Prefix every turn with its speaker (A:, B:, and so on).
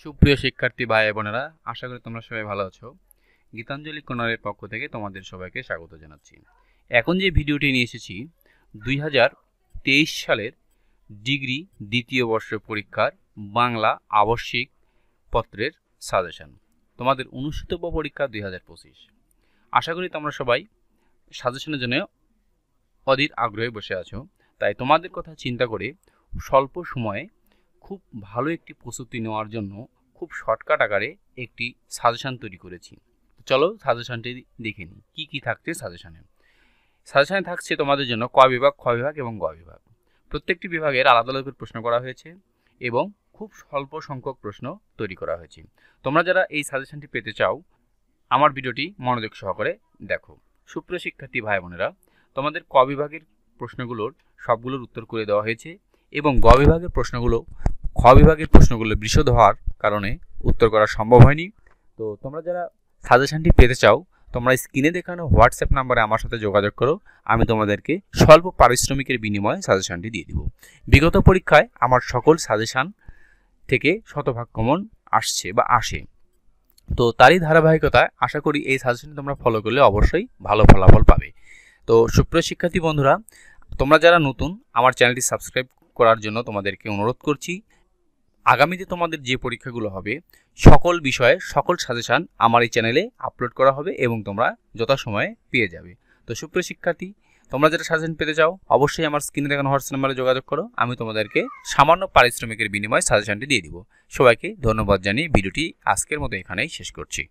A: সুপ্রিয় শিক্ষার্থী ভাই বোনেরা, আশা করি তোমরা সবাই ভালো আছো। গীতাঞ্জলি কর্নারের পক্ষ থেকে তোমাদের সবাইকে স্বাগত জানাচ্ছি। এখন যে ভিডিওটি নিয়ে এসেছি 2023 সালের ডিগ্রি দ্বিতীয় বর্ষ পরীক্ষার বাংলা আবশ্যিক পত্রের সাজেশন, তোমাদের অনুষ্ঠিতব্য পরীক্ষা 2025। আশা করি তোমরা সবাই সাজেশনের জন্য অধীর আগ্রহে বসে আছো। তাই তোমাদের কথা চিন্তা করে স্বল্প সময়ে খুব ভালো একটি প্রস্তুতি নেওয়ার জন্য খুব শর্টকাট আকারে একটি সাজেশন তৈরি করেছি। চলো সাজেশনটি দেখে নিই কী কী থাকছে সাজেশনে থাকছে তোমাদের জন্য ক বিভাগ, খ বিভাগ এবং গ বিভাগ। প্রত্যেকটি বিভাগের আলাদা আলাদা প্রশ্ন করা হয়েছে এবং খুব স্বল্প সংখ্যক প্রশ্ন তৈরি করা হয়েছে। তোমরা যারা এই সাজেশনটি পেতে চাও আমার ভিডিওটি মনোযোগ সহকারে দেখো। সুপ্রিয় শিক্ষার্থী ভাই বোনেরা, তোমাদের ক বিভাগের প্রশ্নগুলোর সবগুলোর উত্তর করে দেওয়া হয়েছে এবং গ বিভাগের প্রশ্নগুলো খ বিভাগের প্রশ্নগুলো বিশদ হওয়ার কারণে উত্তর করা সম্ভব হয়নি। তো তোমরা যারা সাজেশনটি পেতে চাও তোমরা স্ক্রিনে দেখানো হোয়াটসঅ্যাপ নাম্বারে আমার সাথে যোগাযোগ করো। আমি তোমাদেরকে স্বল্প পারিশ্রমিকের বিনিময়ে সাজেশনটি দিয়ে দিব। বিগত পরীক্ষায় আমার সকল সাজেশন থেকে শতভাগ কমন আসছে বা আসে, তো তারই ধারাবাহিকতায় আশা করি এই সাজেশনটি তোমরা ফলো করলে অবশ্যই ভালো ফলাফল পাবে। তো সুপ্রিয় শিক্ষার্থী বন্ধুরা, তোমরা যারা নতুন আমার চ্যানেলটি সাবস্ক্রাইব করার জন্য তোমাদেরকে অনুরোধ করছি। আগামীতে তোমাদের যে পরীক্ষাগুলো হবে সকল বিষয়ে সকল সাজেশন আমার এই চ্যানেলে আপলোড করা হবে এবং তোমরা যথাসময়ে পেয়ে যাবে। তো সুপ্রিয় শিক্ষার্থী, তোমরা যেটা সাজেশন পেতে চাও অবশ্যই আমার স্ক্রিনে দেখানো হোয়াটসঅ্যাপ নাম্বারে যোগাযোগ করো। আমি তোমাদেরকে সামান্য পারিশ্রমিকের বিনিময়ে সাজেশনটি দিয়ে দিব। সবাইকে ধন্যবাদ জানিয়ে ভিডিওটি আজকের মতো এখানেই শেষ করছি।